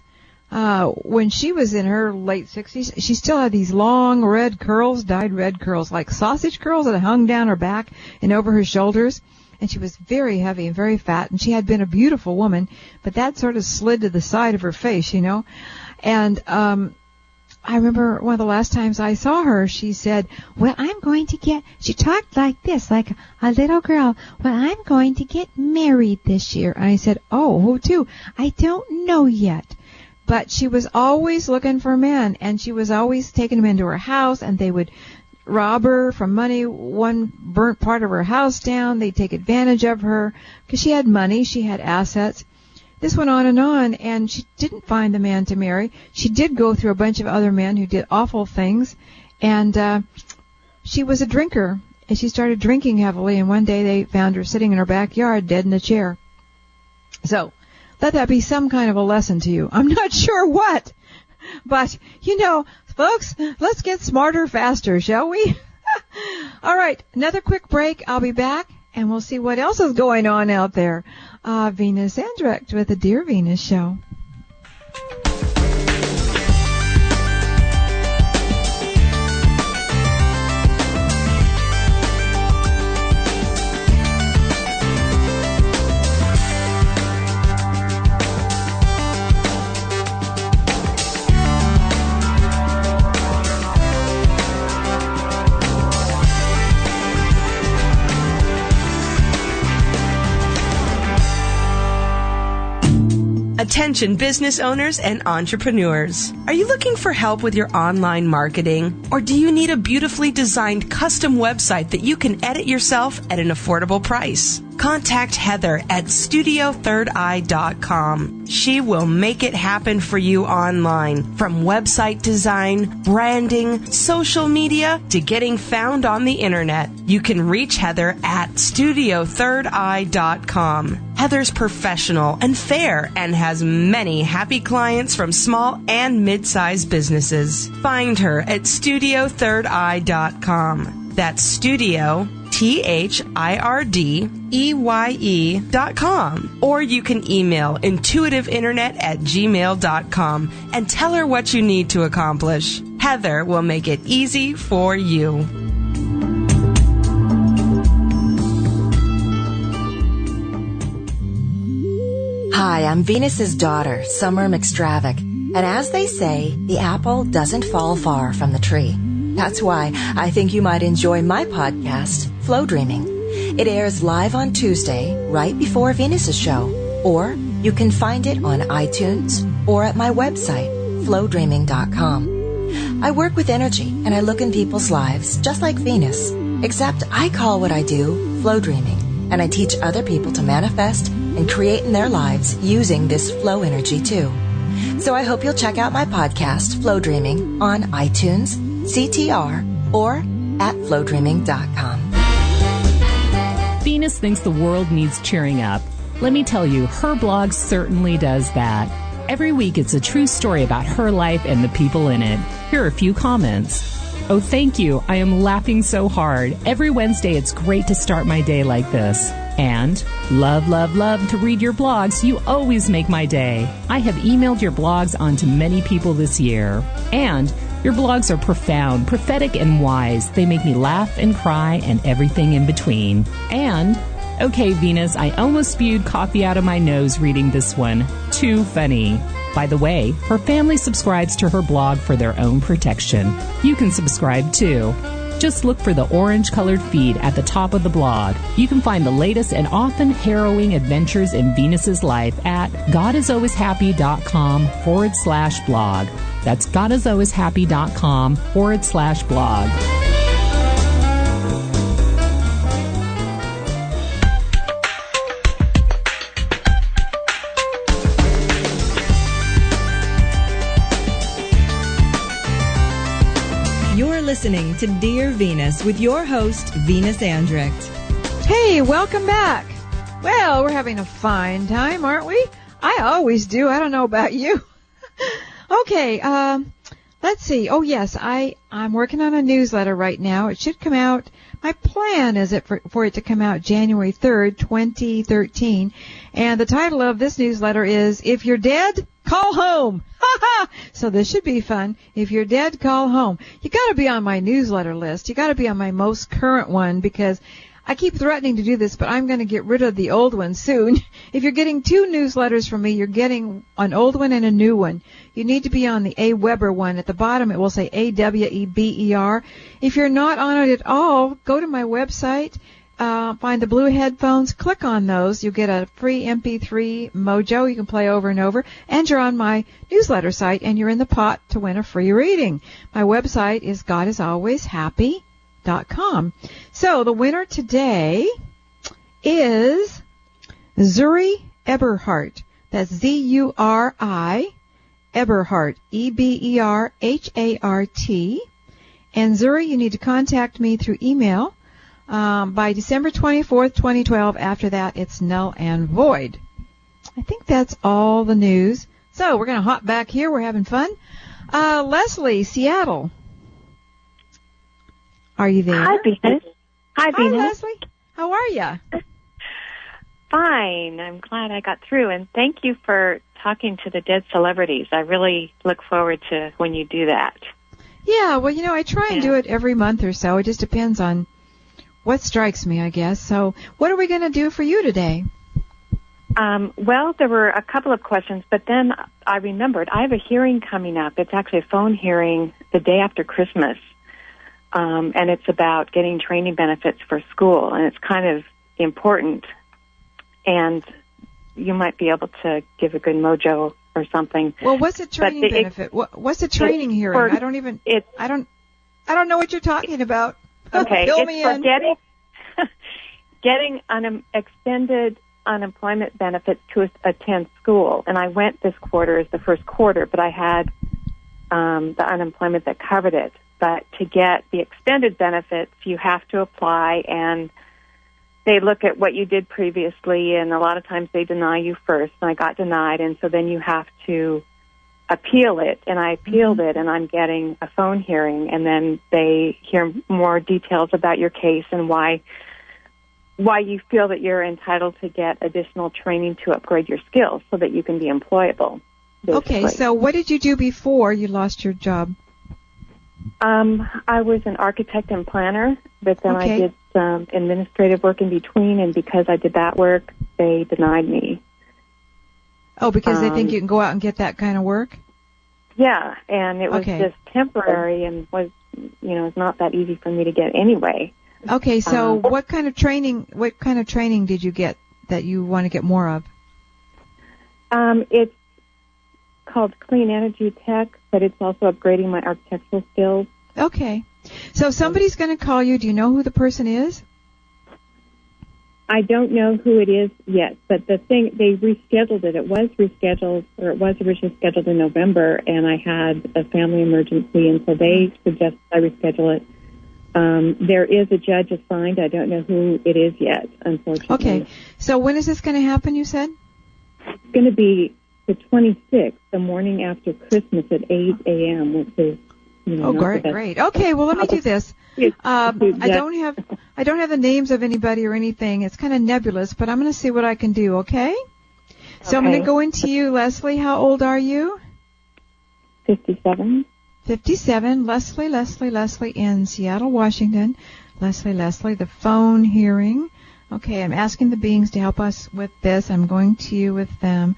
Speaker 5: When she was in her late 60s, she still had these long red curls, dyed red curls, like sausage curls that hung down her back and over her shoulders. And she was very heavy and very fat, and she had been a beautiful woman, but that sort of slid to the side of her face, you know. And I remember one of the last times I saw her, she said, well, she talked like this, like a little girl, well, I'm going to get married this year. And I said, oh, who to? I don't know yet. But she was always looking for men, and she was always taking them into her house, and they would rob her for money. One burnt part of her house down. They'd take advantage of her because she had money, she had assets. This went on, and she didn't find the man to marry. She did go through a bunch of other men who did awful things, and she was a drinker, and she started drinking heavily, and one day they found her sitting in her backyard dead in a chair. So let that be some kind of a lesson to you. I'm not sure what, but, you know, folks, let's get smarter faster, shall we? All right, another quick break. I'll be back, and we'll see what else is going on out there. Venus Andrecht with the Dear Venus Show.
Speaker 3: Attention business owners and entrepreneurs. Are you looking for help with your online marketing? Or do you need a beautifully designed custom website that you can edit yourself at an affordable price? Contact Heather at StudioThirdEye.com. She will make it happen for you online, from website design, branding, social media, to getting found on the internet. You can reach Heather at StudioThirdEye.com. Heather's professional and fair and has many happy clients from small and mid-sized businesses. Find her at StudioThirdEye.com. That's Studio, ThirdEye.com. Or you can email intuitiveinternet@gmail.com and tell her what you need to accomplish. Heather will make it easy for you.
Speaker 7: Hi, I'm Venus's daughter, Summer McStravick. And as they say, the apple doesn't fall far from the tree. That's why I think you might enjoy my podcast, Flow Dreaming. It airs live on Tuesday, right before Venus's show. Or you can find it on iTunes or at my website, flowdreaming.com. I work with energy, and I look in people's lives just like Venus, except I call what I do flow dreaming, and I teach other people to manifest and create in their lives using this flow energy too. So I hope you'll check out my podcast, Flow Dreaming, on iTunes, CTR, or at flowdreaming.com.
Speaker 8: Venus thinks the world needs cheering up. Let me tell you, her blog certainly does that. Every week it's a true story about her life and the people in it. Here are a few comments. Oh, thank you. I am laughing so hard. Every Wednesday it's great to start my day like this. And love, love, love to read your blogs. You always make my day. I have emailed your blogs on to many people this year. And your blogs are profound, prophetic, and wise. They make me laugh and cry and everything in between. And, okay, Venus, I almost spewed coffee out of my nose reading this one. Too funny. By the way, her family subscribes to her blog for their own protection. You can subscribe too. Just look for the orange-colored feed at the top of the blog. You can find the latest and often harrowing adventures in Venus's life at GodIsAlwaysHappy.com/blog. That's GodIsAlwaysHappy.com/blog.
Speaker 4: You're listening to Dear Venus with your host, Venus Andrecht.
Speaker 5: Hey, welcome back. Well, we're having a fine time, aren't we? I always do. I don't know about you. Okay, let's see. Oh, yes, I'm working on a newsletter right now. It should come out. My plan is for it to come out January 3rd, 2013. And the title of this newsletter is, If You're Dead, Call Home. So this should be fun. If you're dead, call home. You got to be on my newsletter list. You got to be on my most current one because I keep threatening to do this, but I'm going to get rid of the old one soon. If you're getting 2 newsletters from me, you're getting an old one and a new one. You need to be on the A. Weber one. At the bottom, it will say AWEBER. If you're not on it at all, go to my website. Find the blue headphones, click on those. You'll get a free MP3 Mojo you can play over and over. And you're on my newsletter site, and you're in the pot to win a free reading. My website is GodIsAlwaysHappy.com. So the winner today is Zuri Eberhardt. That's Z-U-R-I, Eberhardt, E-B-E-R-H-A-R-T. And Zuri, you need to contact me through email. By December 24th, 2012. After that, it's null and void. I think that's all the news. So we're going to hop back here. We're having fun. Leslie, Seattle. Are you there?
Speaker 9: Hi, Venus. Hi, Venus.
Speaker 5: Hi, Leslie. How are you?
Speaker 9: Fine. I'm glad I got through. And thank you for talking to the dead celebrities. I really look forward to when you do that.
Speaker 5: Yeah, well, I try and do it every month or so. It just depends on what strikes me, I guess. So what are we going to do for you today?
Speaker 9: Well, there were a couple of questions, but then I remembered I have a hearing coming up. It's actually a phone hearing the day after Christmas, and it's about getting training benefits for school, and it's kind of important, and you might be able to give a good mojo or something.
Speaker 5: Well, what's a training benefit? What's a training hearing? I don't know what you're talking about.
Speaker 9: Okay,
Speaker 5: Fill
Speaker 9: it's
Speaker 5: me
Speaker 9: for
Speaker 5: in.
Speaker 9: getting extended unemployment benefits to attend school. And I went this quarter as the first quarter, but I had the unemployment that covered it. But to get the extended benefits, you have to apply, and they look at what you did previously, and a lot of times they deny you first. And I got denied, and so then you have to appeal it, and I appealed it, and I'm getting a phone hearing, and then they hear more details about your case and why you feel that you're entitled to get additional training to upgrade your skills so that you can be employable. Basically.
Speaker 5: Okay, so what did you do before you lost your job?
Speaker 9: I was an architect and planner, but then I did some administrative work in between, and because I did that work, they denied me.
Speaker 5: Oh, because they think you can go out and get that kind of work?
Speaker 9: Yeah, and it was just temporary and was, it's not that easy for me to get anyway.
Speaker 5: Okay, so what kind of training did you get that you want to get more of?
Speaker 9: It's called Clean Energy Tech, but it's also upgrading my architectural skills.
Speaker 5: Okay. So somebody's going to call you. Do you know who the person is?
Speaker 9: I don't know who it is yet, but the thing, they rescheduled it. It was rescheduled, or it was originally scheduled in November, and I had a family emergency, and so they suggested I reschedule it. There is a judge assigned. I don't know who it is yet, unfortunately.
Speaker 5: Okay. So when is this going to happen, you said?
Speaker 9: It's going to be the 26th, the morning after Christmas at 8 a.m., which is,
Speaker 5: great. Okay, well, let me do this. I don't have the names of anybody or anything. It's kind of nebulous, but I'm going to see what I can do, okay? So I'm going to go into you, Leslie. How old are you?
Speaker 9: 57.
Speaker 5: 57. Leslie in Seattle, Washington. Leslie, the phone hearing. Okay, I'm asking the beings to help us with this. I'm going to you with them.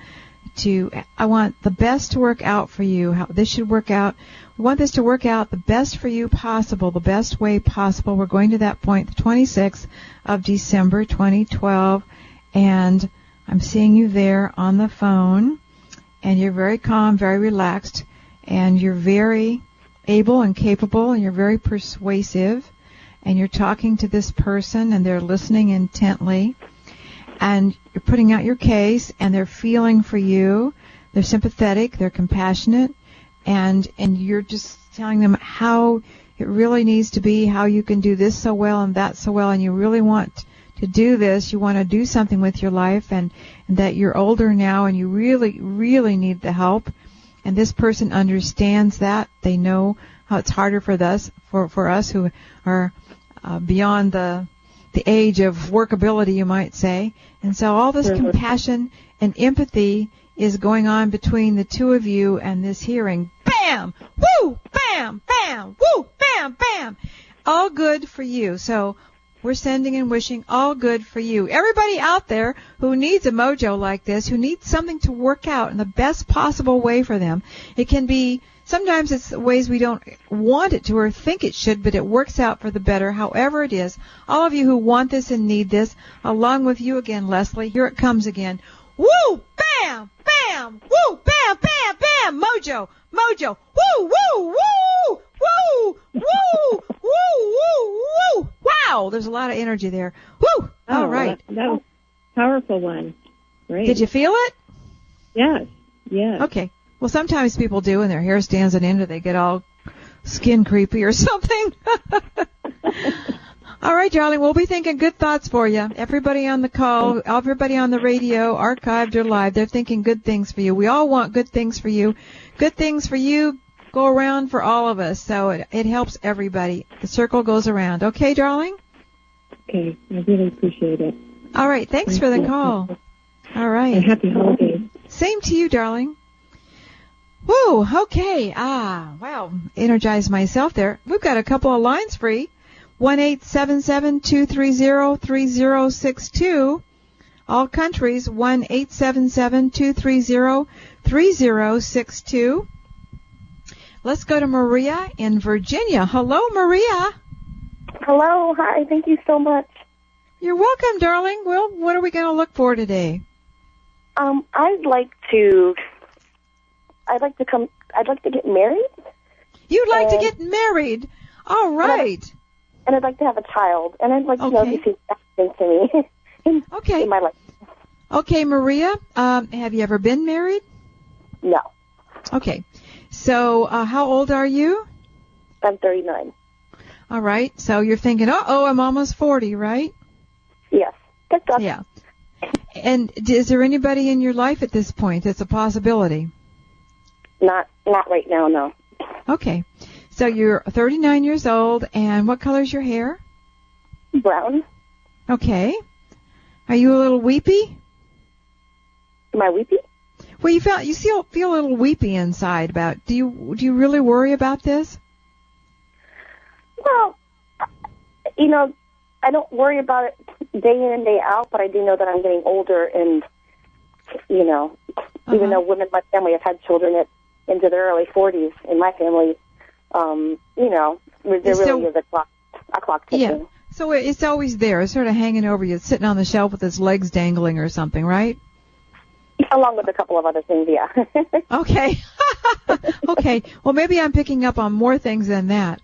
Speaker 5: I want the best to work out for you, how this should work out. We want this to work out the best for you possible, the best way possible. We're going to that point, the 26th of December, 2012, and I'm seeing you there on the phone, and you're very calm, very relaxed, and you're very able and capable, and you're very persuasive, and you're talking to this person, and they're listening intently, and you're putting out your case, and they're feeling for you. They're sympathetic, they're compassionate, and you're just telling them how it really needs to be, how you can do this so well and that so well, and you really want to do this. You want to do something with your life, and that you're older now, and you really, really need the help. And this person understands that. They know how it's harder for us who are beyond the age of workability, you might say. And so all this compassion and empathy is going on between the two of you and this hearing. Bam! Woo! Bam! Bam! Woo! Bam! Bam! All good for you. So we're sending and wishing all good for you. Everybody out there who needs a mojo like this, who needs something to work out in the best possible way for them. It can be, sometimes it's ways we don't want it to or think it should, but it works out for the better, however it is. All of you who want this and need this, along with you again, Leslie, here it comes again. Woo! Bam! Bam! Woo! Bam! Bam! Bam! Mojo! Mojo! Woo! Woo! Woo! Woo! Woo! Woo! Woo! Woo! Wow! There's a lot of energy there. Woo! All right.
Speaker 9: That was a powerful one. Great.
Speaker 5: Did you feel it?
Speaker 9: Yes. Yes.
Speaker 5: Okay. Well, sometimes people do, and their hair stands on end, or they get all skin creepy or something. All right, darling, we'll be thinking good thoughts for you. Everybody on the call, everybody on the radio, archived or live, they're thinking good things for you. We all want good things for you. Good things for you go around for all of us, so it helps everybody. The circle goes around. Okay, darling?
Speaker 9: Okay. I really appreciate it.
Speaker 5: All right. Thanks for the call. All right.
Speaker 9: And happy holidays.
Speaker 5: Same to you, darling. Woo, okay. Wow. Energized myself there. We've got a couple of lines free. 1-877-230-3062. All countries, 1-877-230-3062. Let's go to Maria in Virginia. Hello, Maria.
Speaker 10: Hello. Hi. Thank you so much.
Speaker 5: You're welcome, darling. Well, what are we going to look for today?
Speaker 10: I'd like to get married.
Speaker 5: You'd like to get married? All right.
Speaker 10: And I'd like to have a child. And I'd like to know if he's happening to me in my life.
Speaker 5: Okay, Maria, have you ever been married?
Speaker 10: No.
Speaker 5: Okay. So, how old are you?
Speaker 10: I'm 39.
Speaker 5: All right. So you're thinking, I'm almost 40, right?
Speaker 10: Yes. That's up.
Speaker 5: Yeah. And is there anybody in your life at this point that's a possibility?
Speaker 10: Not right now, no.
Speaker 5: Okay. So you're 39 years old, and what color's your hair?
Speaker 10: Brown.
Speaker 5: Okay. Are you a little weepy?
Speaker 10: Am I weepy?
Speaker 5: Well, you feel a little weepy inside about. Do you really worry about this?
Speaker 10: Well, I don't worry about it day in and day out, but I do know that I'm getting older, and even though women in my family have had children into their early 40s, in my family, there really is a clock ticking.
Speaker 5: Yeah. So it's always there. It's sort of hanging over you. It's sitting on the shelf with its legs dangling or something, right?
Speaker 10: Along with a couple of other things, yeah.
Speaker 5: Okay. Okay. Well, maybe I'm picking up on more things than that.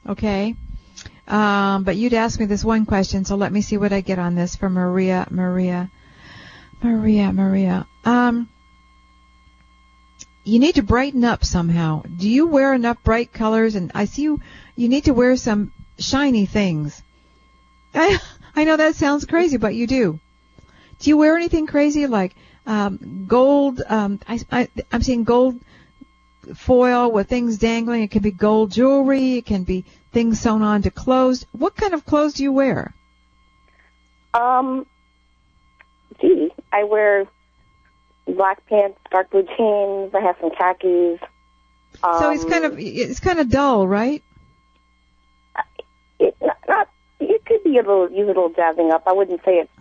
Speaker 5: Okay. But you'd asked me this one question, so let me see what I get on this from Maria. You need to brighten up somehow. Do you wear enough bright colors? And I see you need to wear some shiny things. I know that sounds crazy, but you do. Do you wear anything crazy like gold? I'm seeing gold foil with things dangling. It can be gold jewelry. It can be things sewn onto clothes. What kind of clothes do you wear?
Speaker 10: I wear black pants, dark blue jeans. I have some khakis.
Speaker 5: So it's kind of dull, right?
Speaker 10: It could be use a little jazzing up. I wouldn't say it's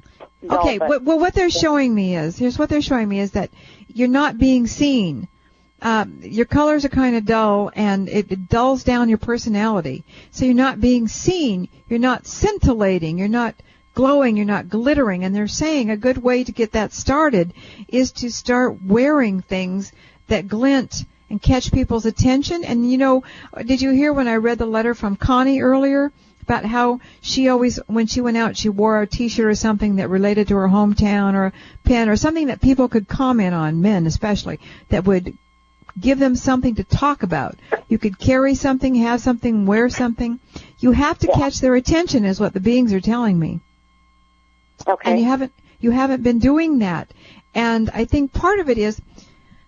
Speaker 10: dull.
Speaker 5: Okay. Well, what they're showing me is that you're not being seen. Your colors are kind of dull, and it dulls down your personality. So you're not being seen. You're not scintillating. You're not glowing. You're not glittering. And they're saying a good way to get that started is to start wearing things that glint and catch people's attention. And, you know, did you hear when I read the letter from Connie earlier about how she always, when she went out, she wore a T-shirt or something that related to her hometown, or a pen or something that people could comment on, men especially, that would give them something to talk about. You could carry something, have something, wear something. You have to catch their attention, is what the beings are telling me.
Speaker 10: Okay.
Speaker 5: And you haven't been doing that. And I think part of it is,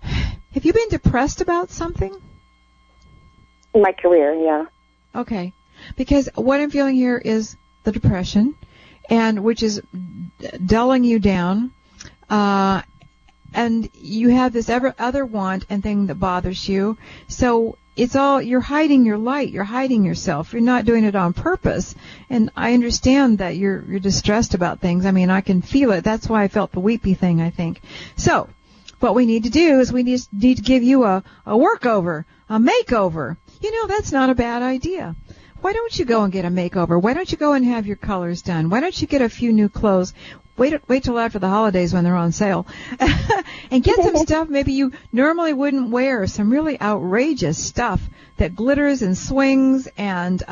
Speaker 5: have you been depressed about something?
Speaker 10: In my career, yeah.
Speaker 5: Okay. Because what I'm feeling here is the depression, and which is dulling you down. And you have this other want and thing that bothers you. So it's all, you're hiding your light. You're hiding yourself. You're not doing it on purpose. And I understand that you're distressed about things. I mean, I can feel it. That's why I felt the weepy thing, I think. So what we need to do is we need to give you a workover, a makeover. You know, that's not a bad idea. Why don't you go and get a makeover? Why don't you go and have your colors done? Why don't you get a few new clothes? Wait till after the holidays when they're on sale. And get some stuff maybe you normally wouldn't wear, some really outrageous stuff that glitters and swings and,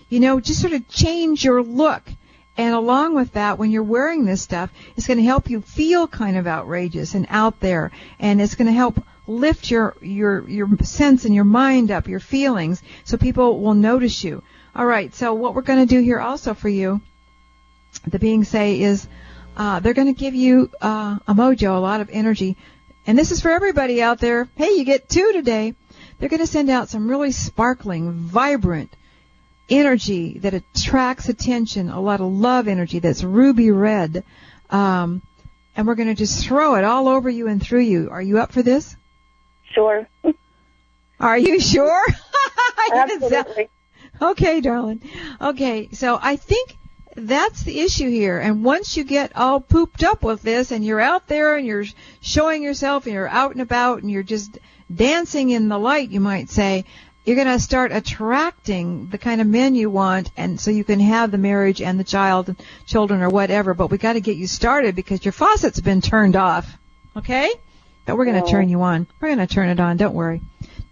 Speaker 5: you know, just sort of change your look. And along with that, when you're wearing this stuff, it's going to help you feel kind of outrageous and out there. And it's going to help lift your sense and your mind up, your feelings, so people will notice you. All right, so what we're going to do here also for you, the beings say, is they're going to give you a mojo, a lot of energy. And this is for everybody out there. Hey, you get 2 today. They're going to send out some really sparkling, vibrant energy that attracts attention, a lot of love energy that's ruby red. And we're going to just throw it all over you and through you. Are you up for this?
Speaker 10: Sure.
Speaker 5: Are you sure?
Speaker 10: Absolutely.
Speaker 5: Okay, darling. Okay, so I think that's the issue here. And once you get all pooped up with this and you're out there and you're showing yourself and you're out and about and you're just dancing in the light, you might say, you're going to start attracting the kind of men you want, and so you can have the marriage and the children or whatever. But we got to get you started because your faucet's been turned off. Okay? But we're going to turn you on. We're going to turn it on. Don't worry.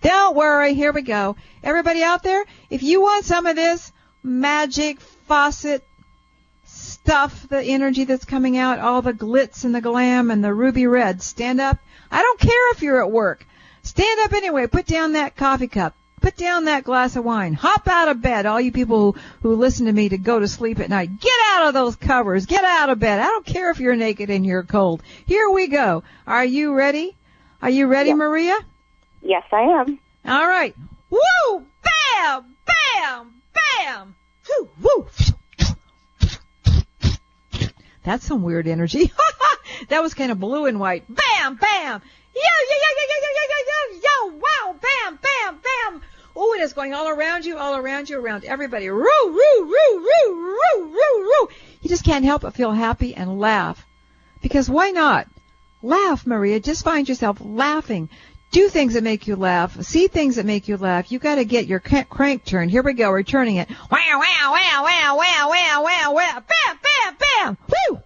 Speaker 5: Don't worry. Here we go. Everybody out there, if you want some of this magic faucet stuff, the energy that's coming out, all the glitz and the glam and the ruby red, stand up. I don't care if you're at work. Stand up anyway. Put down that coffee cup. Put down that glass of wine. Hop out of bed, all you people who listen to me to go to sleep at night. Get out of those covers. Get out of bed. I don't care if you're naked and you're cold. Here we go. Are you ready? Are you ready, Maria?
Speaker 10: Yes, I am.
Speaker 5: All right. Woo! Bam! Bam! Bam! Woo! Woo! That's some weird energy. That was kind of blue and white. Bam! Bam! Yo! Wow! Bam! Bam! Bam! Oh, and it's going all around you, around everybody. Roo! Roo! Roo! Roo! Roo! Roo! Roo! You just can't help but feel happy and laugh. Because why not? Laugh, Maria. Just find yourself laughing. Do things that make you laugh. See things that make you laugh. You got to get your crank turned. Here we go. We're turning it. Wow! Wow! Wow! Wow! Wow! Wow! Wow! Wow! Bam! Bam! Bam! Woo!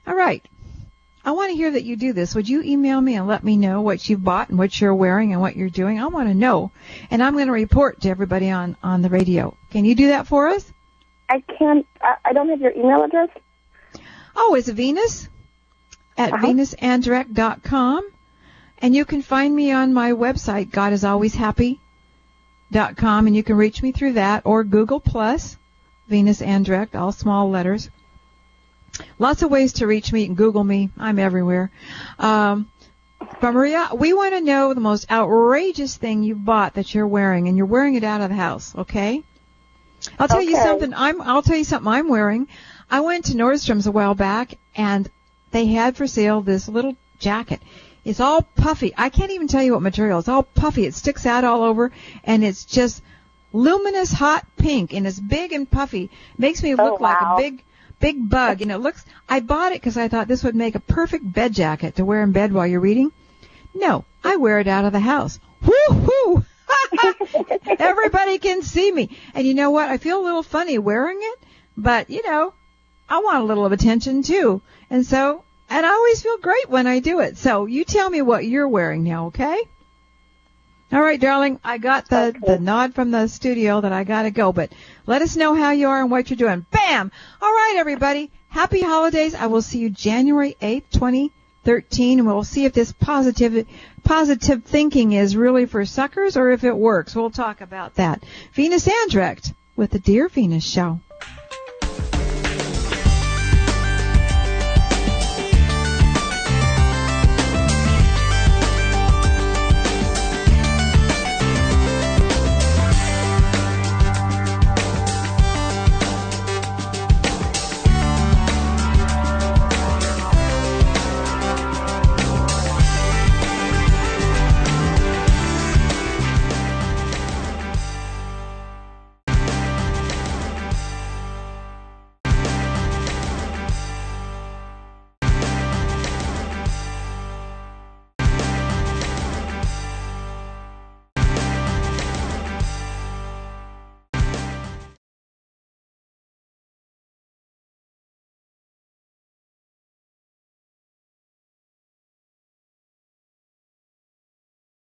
Speaker 5: All right. I want to hear that you do this. Would you email me and let me know what you've bought and what you're wearing and what you're doing? I want to know. And I'm going to report to everybody on the radio. Can you do that for us?
Speaker 10: I can't. I don't have your email address.
Speaker 5: Oh, it's Venus at venusandirect.com. And you can find me on my website, godisalwayshappy.com. And you can reach me through that or Google Plus, Venus Andirect, all small letters. Lots of ways to reach me. You can Google me. I'm everywhere. But Maria, we want to know the most outrageous thing you bought that you're wearing, and you're wearing it out of the house, okay? I'll tell you something. I'll tell you something I'm wearing. I went to Nordstrom's a while back, and they had for sale this little jacket. It's all puffy. I can't even tell you what material. It's all puffy. It sticks out all over, and it's just luminous hot pink, and it's big and puffy. It makes me look like a big big bug, and I bought it because I thought this would make a perfect bed jacket to wear in bed while you're reading. No, I wear it out of the house. Woo-hoo! Everybody can see me. And you know what? I feel a little funny wearing it, but, I want a little of attention, too. And I always feel great when I do it. So you tell me what you're wearing now, okay? All right, darling, I got the nod from the studio that I got to go, but let us know how you are and what you're doing. Bam! All right, everybody. Happy holidays. I will see you January 8th, 2013, and we'll see if this positive thinking is really for suckers or if it works. We'll talk about that. Venus Andrecht with the Dear Venus Show.